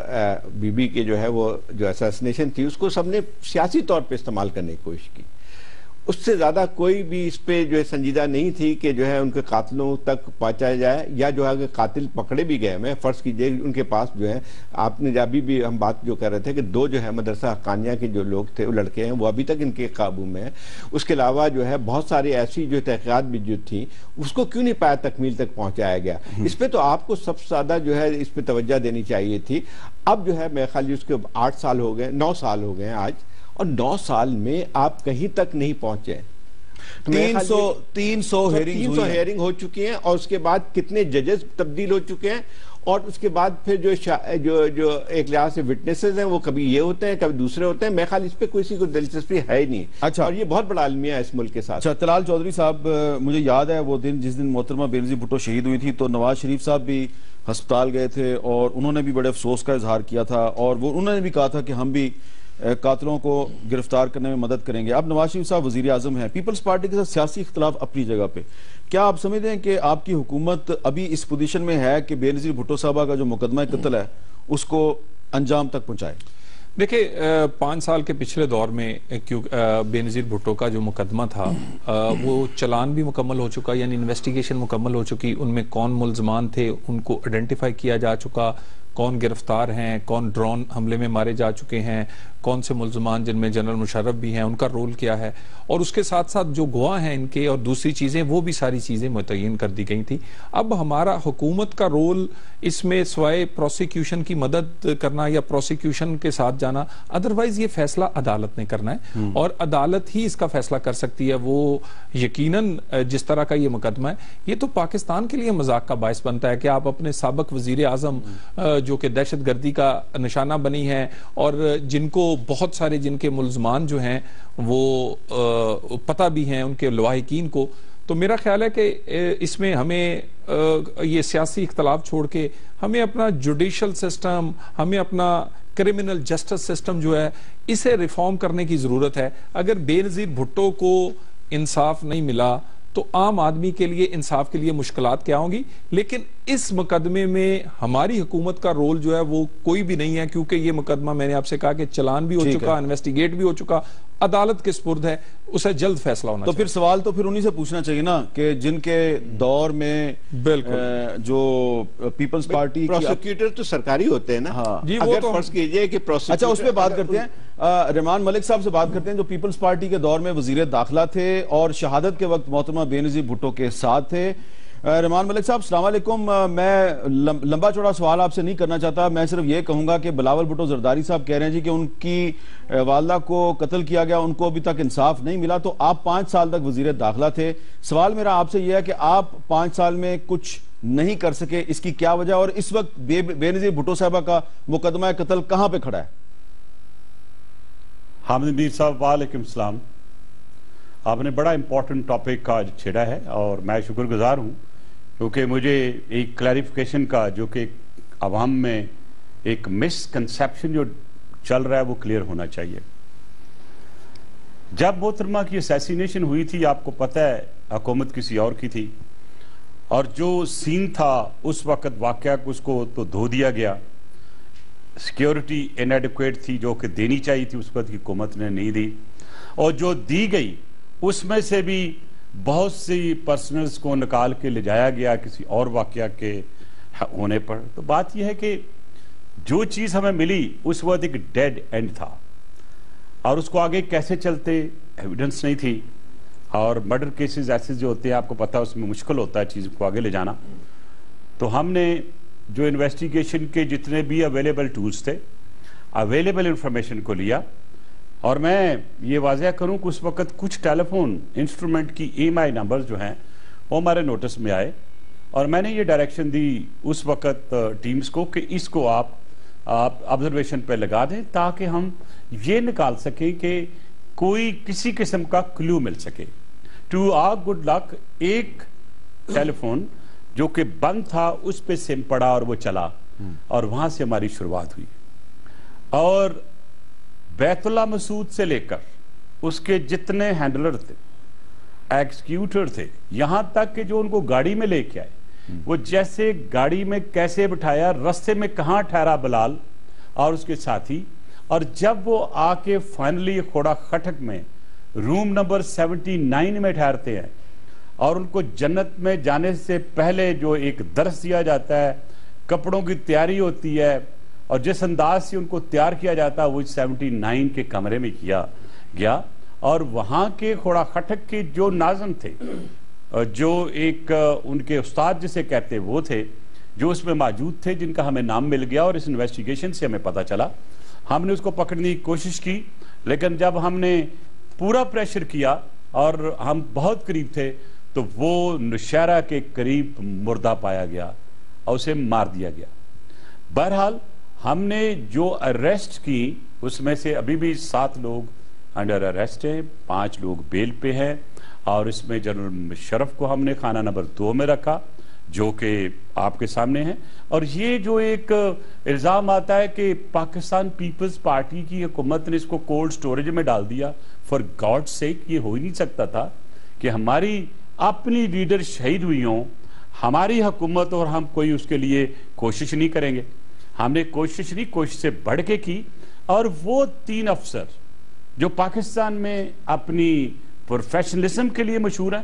H: बीबी के जो है वो जो असैसिनेशन थी उसको सबने सियासी तौर पर इस्तेमाल करने की कोशिश की। उससे ज़्यादा कोई भी इस पे जो है संजीदा नहीं थी कि जो है उनके कातिलों तक पहुंचाया जाए, या जो है अगर कातिल पकड़े भी गए, मैं फ़र्ज़ कीजिए उनके पास जो है आपने अभी भी हम बात जो कर रहे थे कि 2 जो है मदरसा हक्कानिया के जो लोग थे वो लड़के हैं वो अभी तक इनके काबू में है। उसके अलावा जो है बहुत सारी ऐसी जो तहक़ीक़ात भी जो थी उसको क्यों नहीं पाया तकमील तक पहुँचाया गया। इस पर तो आपको सबसे ज़्यादा जो है इस पर तवज्जो देनी चाहिए थी। अब जो है मेरे ख्याल उसके 8 साल हो गए, 9 साल हो गए आज, और 9 साल में आप कहीं तक नहीं पहुंचे।
C: 300 हेयरिंग
H: हो चुकी हैं, और उसके बाद कितने जजेस तब्दील हो चुके हैं, और उसके बाद फिर जो एक लिहाज से विटनेसेस हैं वो कभी ये होते हैं, कभी दूसरे होते हैं। मैं ख्याल इस पे किसी को दिलचस्पी है ही नहीं।
C: अच्छा,
H: और ये बहुत बड़ा अलमिया है इस मुल्क के साथ।
C: अच्छा, तलाल चौधरी साहब, मुझे याद है वो दिन जिस दिन मोहतरमा बेनज़ीर भुट्टो शहीद हुई थी, तो नवाज शरीफ साहब भी अस्पताल गए थे और उन्होंने भी बड़े अफसोस का इजहार किया था, और वो उन्होंने भी कहा था कि हम भी कातिलों को गिरफ्तार करने में मदद करेंगे। अब नवाज शरीफ साहब वजीर आजम हैं, पीपल्स पार्टी के साथ सियासी इख्तलाफ अपनी जगह पे, क्या आप समझते हैं कि आपकी हुकूमत अभी इस पोजीशन में है कि बेनज़ीर भुट्टो साहबा का जो मुकदमा कत्ल है उसको अंजाम तक पहुंचाए?
F: देखिए, 5 साल के पिछले दौर में क्यों बेनज़ीर भुट्टो का जो मुकदमा था वो चालान भी मुकम्मल हो चुका, यानी इन्वेस्टिगेशन मुकम्मल हो चुकी, उनमें कौन मुल्ज़मान थे उनको आइडेंटिफाई किया जा चुका, कौन गिरफ्तार हैं, कौन ड्रोन हमले में मारे जा चुके हैं, कौन से मुल्ज़मान जिनमें जनरल मुशर्रफ भी हैं उनका रोल क्या है, और उसके साथ साथ जो गवाह हैं इनके और दूसरी चीज़ें, वो भी सारी चीज़ें मुतय्यन कर दी गई थी। अब हमारा हुकूमत का रोल इसमें सिवाय प्रोसिक्यूशन की मदद करना या प्रोसिक्यूशन के साथ जाना, अदरवाइज ये फैसला अदालत ने करना है और अदालत ही इसका फैसला कर सकती है। वो यकीनन जिस तरह का ये मुकदमा है, ये तो पाकिस्तान के लिए मजाक का बायस बनता है कि आप अपने साबिक वजीर आजम जो कि दहशतगर्दी का निशाना बनी है और जिनको बहुत सारे जिनके मुल्ज़मान जो हैं वो पता भी हैं उनके लवाहिकीन को, तो मेरा ख्याल है कि इसमें हमें ये सियासी इख्तलाफ छोड़ के हमें अपना जुडिशल सिस्टम, हमें अपना क्रिमिनल जस्टिस सिस्टम जो है इसे रिफॉर्म करने की जरूरत है। अगर बेनज़ीर भुट्टो को इंसाफ नहीं मिला तो आम आदमी के लिए इंसाफ के लिए मुश्किलात क्या होंगी, लेकिन इस मुकदमे में हमारी हुकूमत का रोल जो है वो कोई भी नहीं है, क्योंकि ये मुकदमा मैंने आपसे कहा कि चालान भी हो चुका, इन्वेस्टिगेट भी हो चुका, अदालत के सुपुर्द है, उसे जल्द फैसला होना चाहिए।
C: फिर सवाल तो फिर उन्हीं से पूछना चाहिए ना कि जिनके दौर में बिल्कुल जो पीपल्स पार्टी
H: प्रोसिक्यूटर तो सरकारी होते हैं ना।
C: हाँ
H: जी, वो तो फर्ज कीजिए कि
C: अच्छा, उस पर बात करते हैं। रहमान मलिक साहब से बात करते हैं जो पीपल्स पार्टी के दौर में वजीर दाखिला थे और शहादत के वक्त मोहतरमा बेनज़ीर भुट्टो के साथ थे। रहमान मलिक साहब, अस्सलाम वालेकुम। मैं लंबा चौड़ा सवाल आपसे नहीं करना चाहता, मैं सिर्फ ये कहूंगा कि बिलावल भुट्टो जरदारी साहब कह रहे हैं जी कि उनकी वालदा को कत्ल किया गया, उनको अभी तक इंसाफ नहीं मिला, तो आप 5 साल तक वजीर दाखिला थे। सवाल मेरा आपसे यह है कि आप 5 साल में कुछ नहीं कर सके, इसकी क्या वजह, और इस वक्त बेनज़ीर भुट्टो साहबा का मुकदमा कत्ल कहां पर खड़ा है?
J: हामिद मीर साहब, वालेकुम सलाम। आपने बड़ा इंपॉर्टेंट टॉपिक का छेड़ा है और मैं शुक्रगुजार हूं क्योंकि मुझे एक क्लैरिफिकेशन का, जो कि अवाम में एक मिसकंसेप्शन जो चल रहा है वो क्लियर होना चाहिए। जब मोहतरमा की असैसिनेशन हुई थी, आपको पता है हुकूमत किसी और की थी और जो सीन था उस वक्त वाकया उसको तो धो दिया गया, सिक्योरिटी इनएडिक्वेट थी जो कि देनी चाहिए थी, उस वक्त की हुकूमत ने नहीं दी, और जो दी गई उसमें से भी बहुत सी पर्सनल्स को निकाल के ले जाया गया किसी और वाकया के होने पर। तो बात यह है कि जो चीज़ हमें मिली उस वक्त एक डेड एंड था और उसको आगे कैसे चलते एविडेंस नहीं थी, और मर्डर केसेस ऐसे जो होते हैं आपको पता है उसमें मुश्किल होता है चीज़ को आगे ले जाना। तो हमने जो इन्वेस्टिगेशन के जितने भी अवेलेबल टूल्स थे, अवेलेबल इंफॉर्मेशन को लिया, और मैं ये वाज़ह करूं कि उस वक्त कुछ टेलीफोन इंस्ट्रूमेंट की EMI नंबर्स जो हैं वो हमारे नोटिस में आए और मैंने ये डायरेक्शन दी उस वक्त टीम्स को कि इसको आप ऑब्जर्वेशन पे लगा दें ताकि हम ये निकाल सकें कि कोई किसी किस्म का क्लू मिल सके। टू आवर गुड लक एक टेलीफोन जो कि बंद था उस पे सिम पड़ा और वो चला और वहां से हमारी शुरुआत हुई। और बैतुल्ला मसूद से लेकर उसके जितने हैंडलर थे, एग्जीक्यूटर थे, यहां तक कि जो उनको गाड़ी में लेके आए, वो जैसे गाड़ी में कैसे बिठाया, रास्ते में कहां ठहरा बिलाल और उसके साथी, और जब वो आके फाइनली खोड़ा खटक में रूम नंबर 79 में ठहरते हैं और उनको जन्नत में जाने से पहले जो एक दर्स दिया जाता है, कपड़ों की तैयारी होती है और जिस अंदाज से उनको तैयार किया जाता है वो 79 के कमरे में किया गया। और वहां के खोड़ा खटक के जो नाज़िम थे, जो एक उनके उस्ताद जिसे कहते वो थे, जो उसमें मौजूद थे, जिनका हमें नाम मिल गया और इस इन्वेस्टिगेशन से हमें पता चला। हमने उसको पकड़ने की कोशिश की, लेकिन जब हमने पूरा प्रेशर किया और हम बहुत करीब थे तो वो नौशहरा के करीब मुर्दा पाया गया और उसे मार दिया गया। बहरहाल हमने जो अरेस्ट की उसमें से अभी भी 7 लोग अंडर अरेस्ट हैं, 5 लोग बेल पे हैं, और इसमें जनरल मुशर्रफ को हमने खाना नंबर 2 में रखा, जो कि आपके सामने है। और ये जो एक इल्जाम आता है कि पाकिस्तान पीपल्स पार्टी की हुकूमत ने इसको कोल्ड स्टोरेज में डाल दिया, फॉर गॉड सेक ये हो ही नहीं सकता था कि हमारी अपनी लीडर शहीद हुई हों, हमारी हुकूमत, और हम कोई उसके लिए कोशिश नहीं करेंगे। हमने कोशिश नहीं, कोशिश से बढ़ के की। और वो 3 अफसर जो पाकिस्तान में अपनी प्रोफेशनलिज्म के लिए मशहूर है,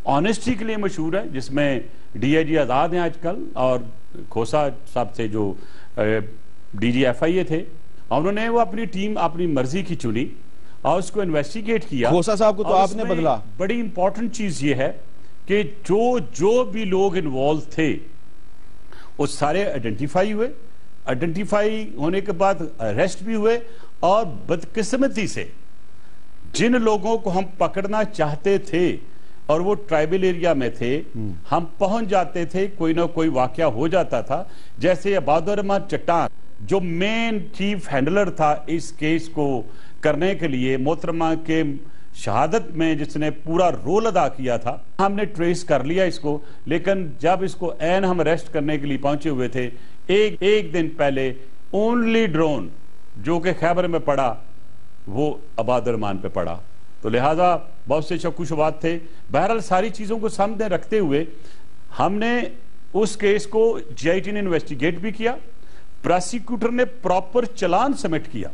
J: ऑनेस्टी के लिए मशहूर है, जिसमें डीआईजी आजाद हैं आजकल, और खोसा साहब से जो DGFIA थे, और उन्होंने वो अपनी टीम अपनी मर्जी की चुनी और उसको इन्वेस्टिगेट किया।
C: खोसा साहब को तो आपने बदला।
J: बड़ी इंपॉर्टेंट चीज ये है कि जो भी लोग इन्वॉल्व थे वो सारे आइडेंटिफाई हुए, आइडेंटिफाई होने के बाद अरेस्ट भी हुए, और बदकिस्मती से जिन लोगों को हम पकड़ना चाहते थे और वो ट्राइबल एरिया में थे, हम पहुंच जाते थे, कोई ना कोई वाकया हो जाता था। जैसे अबादुर रहमान चट्टान जो मेन चीफ हैंडलर था इस केस को करने के लिए, मोहतरमा के शहादत में जिसने पूरा रोल अदा किया था, हमने ट्रेस कर लिया इसको। लेकिन जब इसको ऐन हम अरेस्ट करने के लिए पहुंचे हुए थे, एक दिन पहले ओनली ड्रोन जो कि खैबर में पड़ा वो अबादुर रहमान पे पड़ा, तो लिहाजा बहुत से शक्कू शुबात थे। बहरहाल सारी चीजों को सामने रखते हुए हमने उस केस को GIT ने इन्वेस्टिगेट भी किया, प्रोसिक्यूटर ने प्रॉपर चलान सबमिट किया,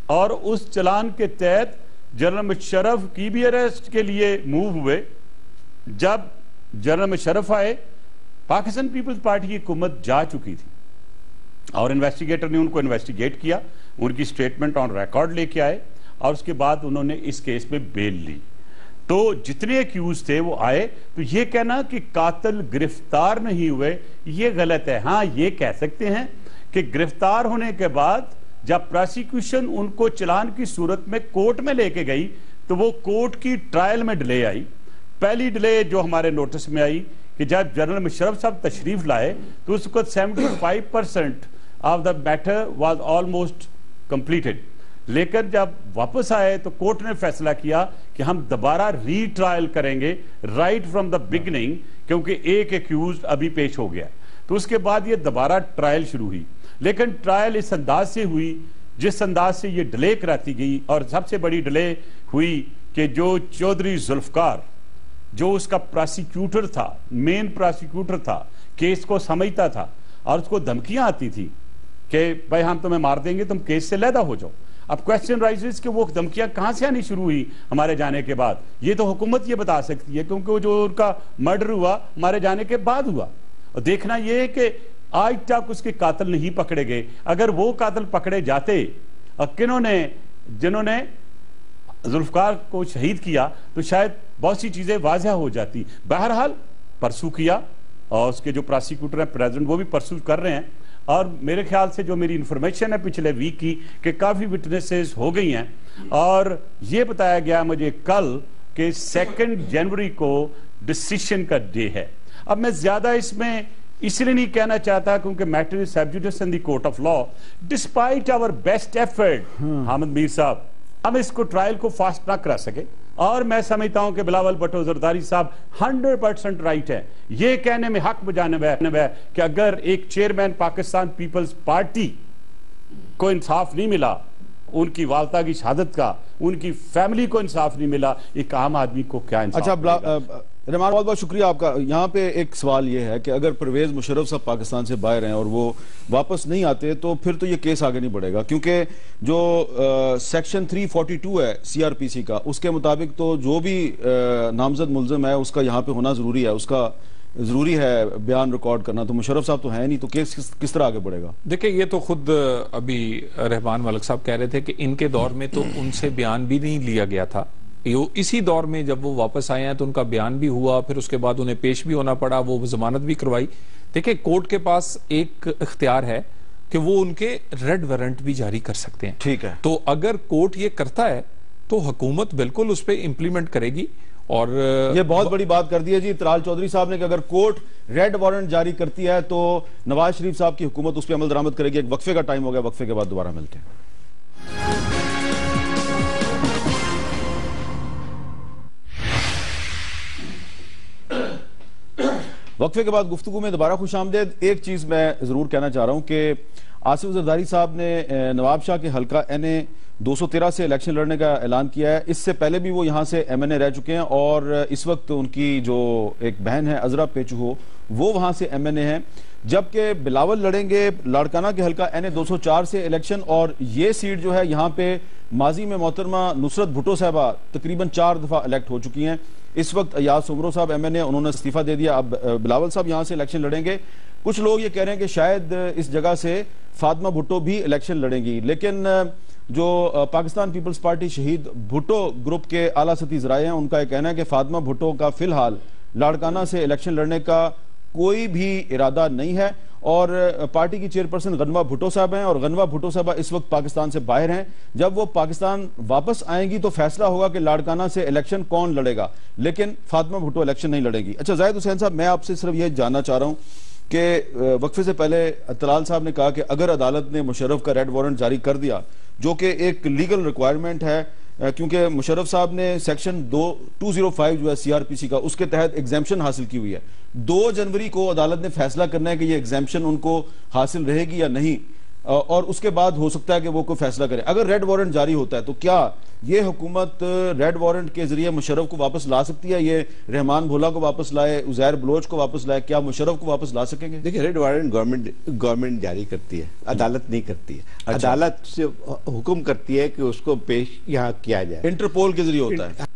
J: और उस चलान के तहत जनरल मुशर्रफ की भी अरेस्ट के लिए मूव हुए। जब जनरल मुशर्रफ आए, पाकिस्तान पीपल्स पार्टी की हुकूमत जा चुकी थी, और इन्वेस्टिगेटर ने उनको इन्वेस्टिगेट किया, उनकी स्टेटमेंट ऑन रिकॉर्ड लेके आए, और उसके बाद उन्होंने इस केस में बेल ली। तो जितने एक्यूज थे वो आए। तो ये कहना कि कातिल गिरफ्तार नहीं हुए, ये गलत है। हाँ, ये कह सकते हैं कि गिरफ्तार होने के बाद जब प्रोसिक्यूशन उनको चलान की सूरत में कोर्ट में लेके गई, तो वो कोर्ट की ट्रायल में डिले आई। पहली डिले जो हमारे नोटिस में आई कि जब जनरल मुशर्रफ साहब तशरीफ लाए, तो उसको 75% of the matter was almost completed. लेकिन जब वापस आए तो कोर्ट ने फैसला किया कि हम दोबारा रीट्रायल करेंगे राइट फ्रॉम द बिगिनिंग, क्योंकि एक एक्यूज अभी पेश हो गया। तो उसके बाद ये दोबारा ट्रायल शुरू हुई, लेकिन ट्रायल इस अंदाज से हुई जिस अंदाज से ये डिले कराती गई। और सबसे बड़ी डिले हुई कि जो चौधरी जुल्फकार, जो उसका प्रोसिक्यूटर था, मेन प्रोसिक्यूटर था, केस को समझता था, और उसको धमकियां आती थी कि भाई हम तुम्हें मार देंगे, तुम केस से लैदा हो जाओ। अब क्वेश्चन राइजेस कि वो धमकियां कहां से आनी शुरू हुई हमारे जाने के बाद, ये तो हुकूमत ये बता सकती है, क्योंकि वो जो उनका मर्डर हुआ हमारे जाने के बाद हुआ। और देखना ये है कि आज तक उसके कातिल नहीं पकड़े गए। अगर वो कातिल पकड़े जाते, जिन्होंने जुल्फकार को शहीद किया, तो शायद बहुत सी चीजें वाज़ह हो जाती। बहरहाल परसू किया, और उसके जो प्रोसिक्यूटर हैं प्रेसिडेंट, वो भी परसू कर रहे हैं। और मेरे ख्याल से जो मेरी इंफॉर्मेशन है पिछले वीक की, कि काफी विटनेसेस हो गई हैं, और ये बताया गया मुझे कल कि 2 जनवरी को डिसीजन का डे है। अब मैं ज्यादा इसमें इसलिए नहीं कहना चाहता क्योंकि matter is sub judice in the court of law. Despite our best effort, Hamid Mir साहब, हम इसको ट्रायल को फास्ट ना करा सके। और मैं समझता हूं कि बिलावल भुट्टो जरदारी साहब 100% राइट है ये कहने में, हक बजाने में, कि अगर एक चेयरमैन पाकिस्तान पीपल्स पार्टी को इंसाफ नहीं मिला, उनकी वालदा की शहादत का, उनकी फैमिली को इंसाफ नहीं मिला, एक आम आदमी को क्या इंसाफ?
C: अच्छा रहमान, बहुत बहुत शुक्रिया आपका। यहाँ पे एक सवाल ये है कि अगर परवेज मुशर्रफ साहब पाकिस्तान से बाहर हैं और वो वापस नहीं आते, तो फिर तो ये केस आगे नहीं बढ़ेगा, क्योंकि जो सेक्शन 342 है CRPC का, उसके मुताबिक तो जो भी नामजद मुल्जिम है उसका यहाँ पे होना जरूरी है, उसका जरूरी है बयान रिकॉर्ड करना। तो मुशर्रफ साहब तो है नहीं, तो केस किस तरह आगे बढ़ेगा?
F: देखिए, ये तो खुद अभी रहमान मलिक साहब कह रहे थे कि इनके दौर में तो उनसे बयान भी नहीं लिया गया था। इसी दौर में जब वो वापस आए हैं तो उनका बयान भी हुआ, फिर उसके बाद उन्हें पेश भी होना पड़ा, वो जमानत भी करवाई। देखिए, कोर्ट के पास एक इख्तियार है कि वो उनके रेड वारंट भी जारी कर सकते हैं।
C: ठीक है,
F: तो अगर कोर्ट ये करता है तो हुकूमत बिल्कुल उस पर इंप्लीमेंट करेगी, और
C: ये बहुत बड़ी बात कर दी है जी तलाल चौधरी साहब ने कि अगर कोर्ट रेड वारंट जारी करती है तो नवाज शरीफ साहब की हुकूमत उस पर अमल दरामद करेगी। एक वक्फे का टाइम हो गया, वक्फे के बाद दोबारा मिलते हैं। वक्फे के बाद गुफ्तगू में दोबारा खुश आमदेद। एक चीज मैं जरूर कहना चाह रहा हूं कि आसिफ जरदारी साहब ने नवाब शाह के हल्का NA 213 से इलेक्शन लड़ने का ऐलान किया है। इससे पहले भी वो यहां से MNA रह चुके हैं और इस वक्त उनकी जो एक बहन है अजरा पेचुहो वो वहां से MNA है, जबकि बिलावल लड़ेंगे लाड़काना के हल्का NA 204 से इलेक्शन। और ये सीट जो है यहाँ पे माजी में मोहतरमा नुसरत भुट्टो साहबा तकरीबन 4 दफा इलेक्ट हो चुकी हैं। इस वक्त अयाज सुमरो साहब MNA, उन्होंने इस्तीफा दे दिया, अब बिलावल साहब यहां से इलेक्शन लड़ेंगे। कुछ लोग ये कह रहे हैं कि शायद इस जगह से फातिमा भुट्टो भी इलेक्शन लड़ेंगी, लेकिन जो पाकिस्तान पीपल्स पार्टी शहीद भुट्टो ग्रुप के आला सती जराए हैं उनका यह कहना है कि फातिमा भुट्टो का फिलहाल लाड़काना से इलेक्शन लड़ने का कोई भी इरादा नहीं है। और पार्टी की चेयरपर्सन गनवा भुट्टो साहब हैं और गनवा भुट्टो साहब इस वक्त पाकिस्तान से बाहर हैं। जब वो पाकिस्तान वापस आएंगी तो फैसला होगा कि लाड़काना से इलेक्शन कौन लड़ेगा, लेकिन फातिमा भुट्टो इलेक्शन नहीं लड़ेगी। अच्छा जाहिद हुसैन साहब, मैं आपसे सिर्फ ये जानना चाह रहा हूं कि वक्फे से पहले तलाल साहब ने कहा कि अगर अदालत ने मुशर्रफ का रेड वारंट जारी कर दिया, जो कि एक लीगल रिक्वायरमेंट है, क्योंकि मुशर्रफ साहब ने सेक्शन 205 जो है CRPC का, उसके तहत एग्जाम्पशन हासिल की हुई है। 2 जनवरी को अदालत ने फैसला करना है कि ये एग्जाम्पशन उनको हासिल रहेगी या नहीं, और उसके बाद हो सकता है कि वो कोई फैसला करे। अगर रेड वारंट जारी होता है तो क्या ये हुकूमत रेड वारंट के जरिए मुशर्रफ को वापस ला सकती है? ये रहमान भोला को वापस लाए, उजैर बलोच को वापस लाए, क्या मुशर्रफ को वापस ला सकेंगे?
H: देखिए, रेड वारंट गवर्नमेंट जारी करती है, अदालत नहीं करती है। अच्छा। अदालत से हुक्म करती है कि उसको पेश यहाँ किया जाए,
C: इंटरपोल के जरिए होता है।